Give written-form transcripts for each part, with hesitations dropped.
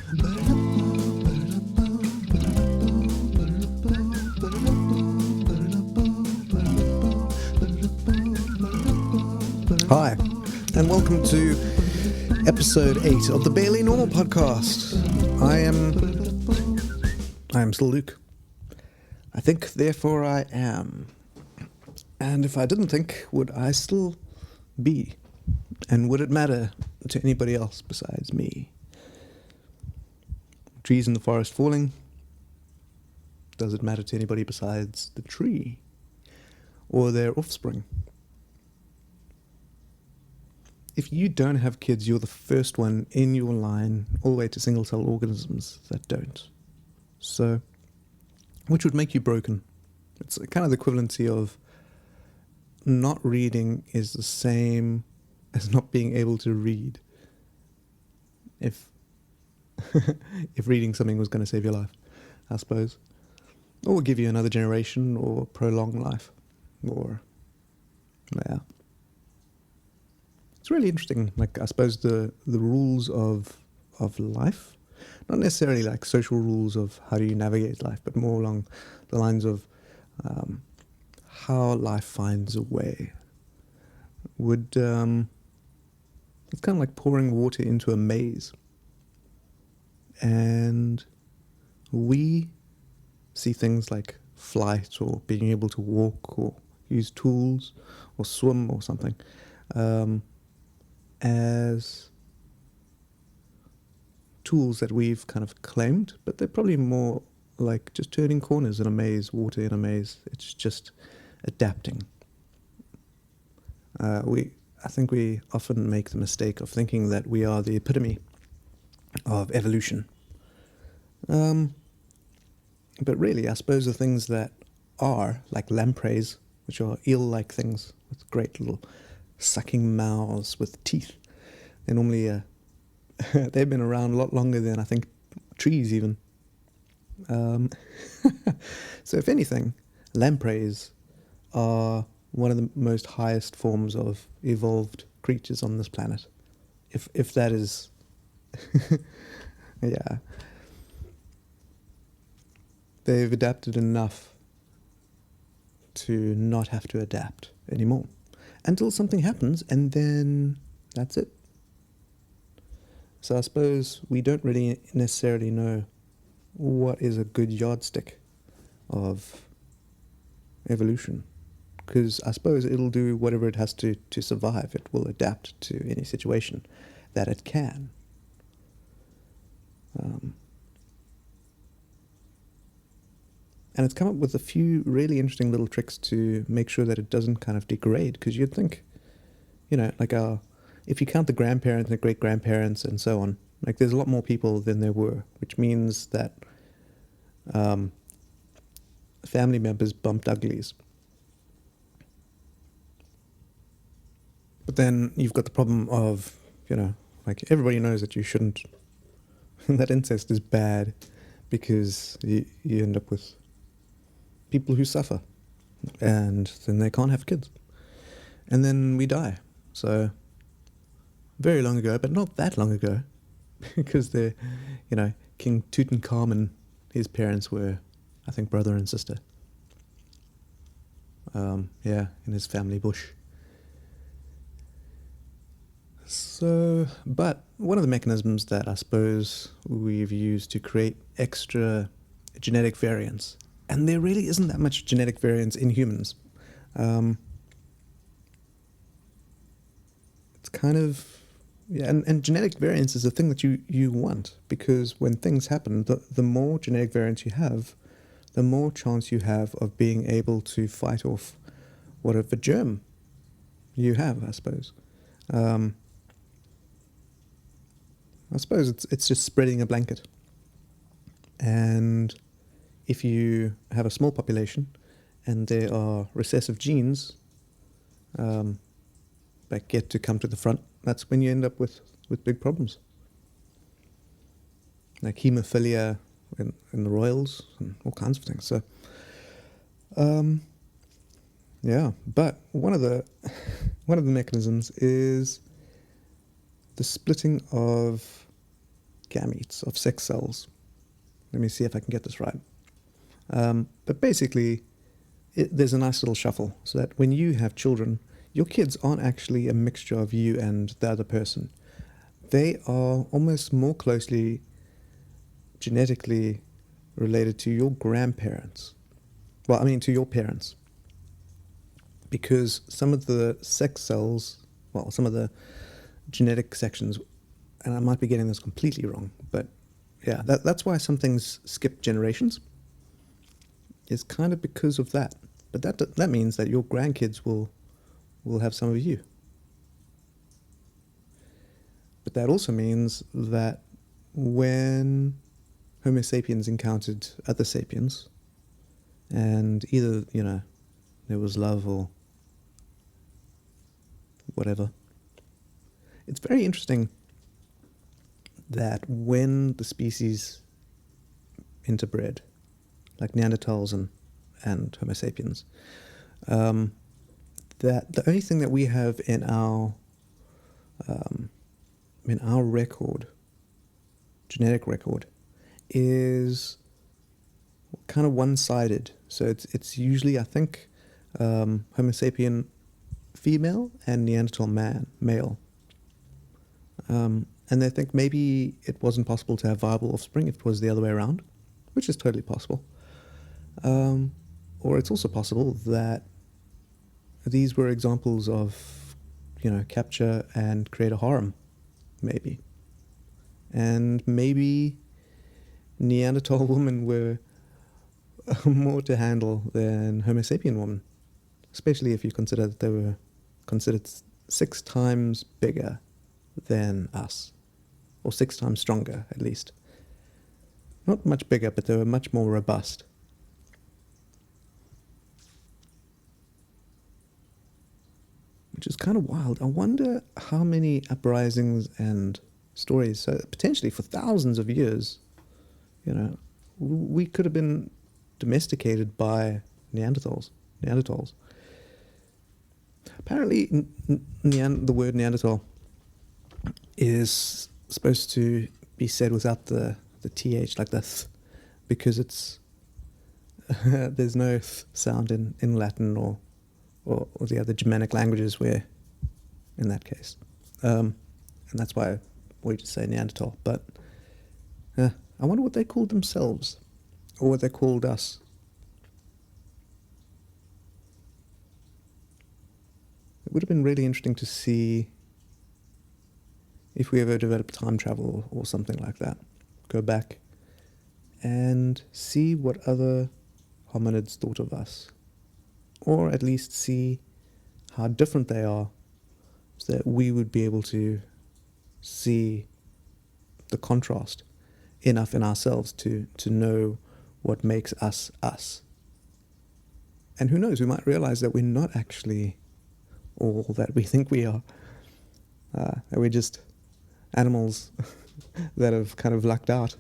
Hi, and welcome to episode 8 of the Barely Normal podcast. I am still Luke. I think, therefore I am. And if I didn't think, would I still be? And would it matter to anybody else besides me? Trees in the forest falling. Does it matter to anybody besides the tree? Or their offspring? If you don't have kids, you're the first one in your line, all the way to single-cell organisms that don't. So, which would make you broken? It's kind of the equivalency of not reading is the same as not being able to read. If if reading something was going to save your life, I suppose. Or give you another generation, or prolong life. Or, yeah. It's really interesting, like I suppose the rules of life, not necessarily like social rules of how do you navigate life, but more along the lines of how life finds a way. It's kind of like pouring water into a maze, and we see things like flight or being able to walk or use tools or swim or something. As tools that we've kind of claimed, but they're probably more like just turning corners in a maze, water in a maze. It's just adapting. I think we often make the mistake of thinking that we are the epitome of evolution. But really, I suppose the things that are, like lampreys, which are eel-like things with great little sucking mouths with teeth. They normally, they've been around a lot longer than I think trees even. So if anything, lampreys are one of the most highest forms of evolved creatures on this planet. If that is, yeah. They've adapted enough to not have to adapt anymore. Until something happens, and then that's it. So I suppose we don't really necessarily know what is a good yardstick of evolution. Because I suppose it'll do whatever it has to survive. It will adapt to any situation that it can. And it's come up with a few really interesting little tricks to make sure that it doesn't kind of degrade. Because you'd think, like if you count the grandparents and the great-grandparents and so on, like there's a lot more people than there were, which means that family members bumped uglies. But then you've got the problem of, like everybody knows that you shouldn't, that incest is bad because you end up with people who suffer, and then they can't have kids, and then we die. So very long ago, but not that long ago, because they're, King Tutankhamun, his parents were, I think, brother and sister. In his family bush. So, but one of the mechanisms that I suppose we've used to create extra genetic variance, and there really isn't that much genetic variance in humans. It's kind of, and genetic variance is a thing that you want, because when things happen, the more genetic variance you have, the more chance you have of being able to fight off whatever germ you have, I suppose. I suppose it's just spreading a blanket. And if you have a small population and there are recessive genes that get to come to the front, that's when you end up with big problems. Like hemophilia in the royals and all kinds of things. So, but one of the mechanisms is the splitting of gametes, of sex cells. Let me see if I can get this right. But basically, there's a nice little shuffle so that when you have children, your kids aren't actually a mixture of you and the other person. They are almost more closely genetically related to your grandparents. Well, I mean to your parents. Because some of the sex cells, well, some of the genetic sections, and I might be getting this completely wrong, but yeah, that's why some things skip generations. It's kind of because of that. But that means that your grandkids will have some of you. But that also means that when Homo sapiens encountered other sapiens, and either, there was love or whatever, it's very interesting that when the species interbred, like Neanderthals and Homo sapiens, that the only thing that we have in our record, genetic record, is kind of one-sided. So it's usually, I think, Homo sapien female and Neanderthal male. And they think maybe it wasn't possible to have viable offspring if it was the other way around, which is totally possible. Or it's also possible that these were examples of, capture and create a harem, maybe. And maybe Neanderthal women were more to handle than Homo sapien women, especially if you consider that they were considered 6 times bigger than us, or 6 times stronger, at least. Not much bigger, but they were much more robust. Which is kind of wild. I wonder how many uprisings and stories, so potentially for thousands of years, we could have been domesticated by Neanderthals. Apparently, the word Neanderthal is supposed to be said without the th, like the th, because it's there's no th sound in Latin or the other Germanic languages where, in that case. And that's why we just say Neanderthal. But I wonder what they called themselves, or what they called us. It would have been really interesting to see if we ever develop time travel or something like that. Go back and see what other hominids thought of us. Or at least see how different they are, so that we would be able to see the contrast enough in ourselves to know what makes us us. And who knows, we might realize that we're not actually all that we think we are. That we're just animals that have kind of lucked out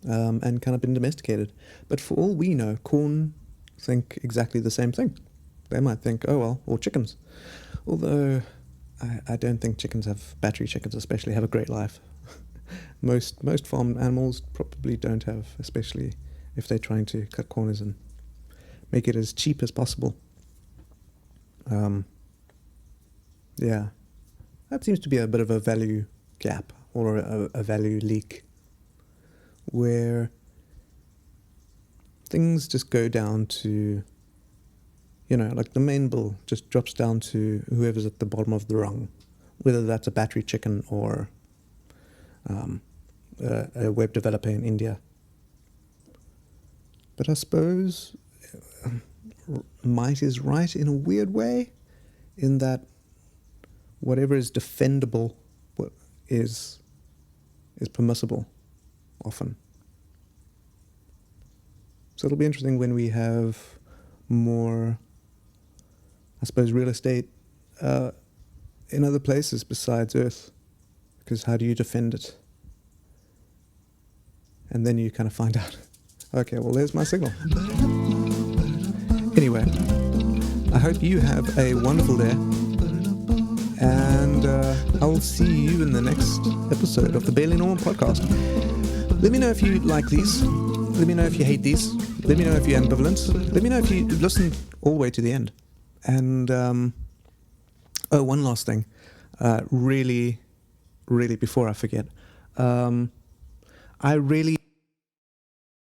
and kind of been domesticated. But for all we know, corn think exactly the same thing. They might think, oh well, or chickens. Although I don't think battery chickens especially, have a great life. Most farm animals probably don't have, especially if they're trying to cut corners and make it as cheap as possible. Yeah, that seems to be a bit of a value gap, or a value leak, where things just go down to, like the main bill just drops down to whoever's at the bottom of the rung, whether that's a battery chicken or a web developer in India. But I suppose might is right in a weird way, in that whatever is defendable is permissible often. So it'll be interesting when we have more, I suppose, real estate in other places besides Earth, because how do you defend it? And then you kind of find out, okay, well, there's my signal. Anyway, I hope you have a wonderful day, And I will see you in the next episode of the Barely Normal podcast. Let me know if you like these. Let me know if you hate these. Let me know if you're ambivalent. Let me know if you listen all the way to the end. And, one last thing. Really, before I forget. I really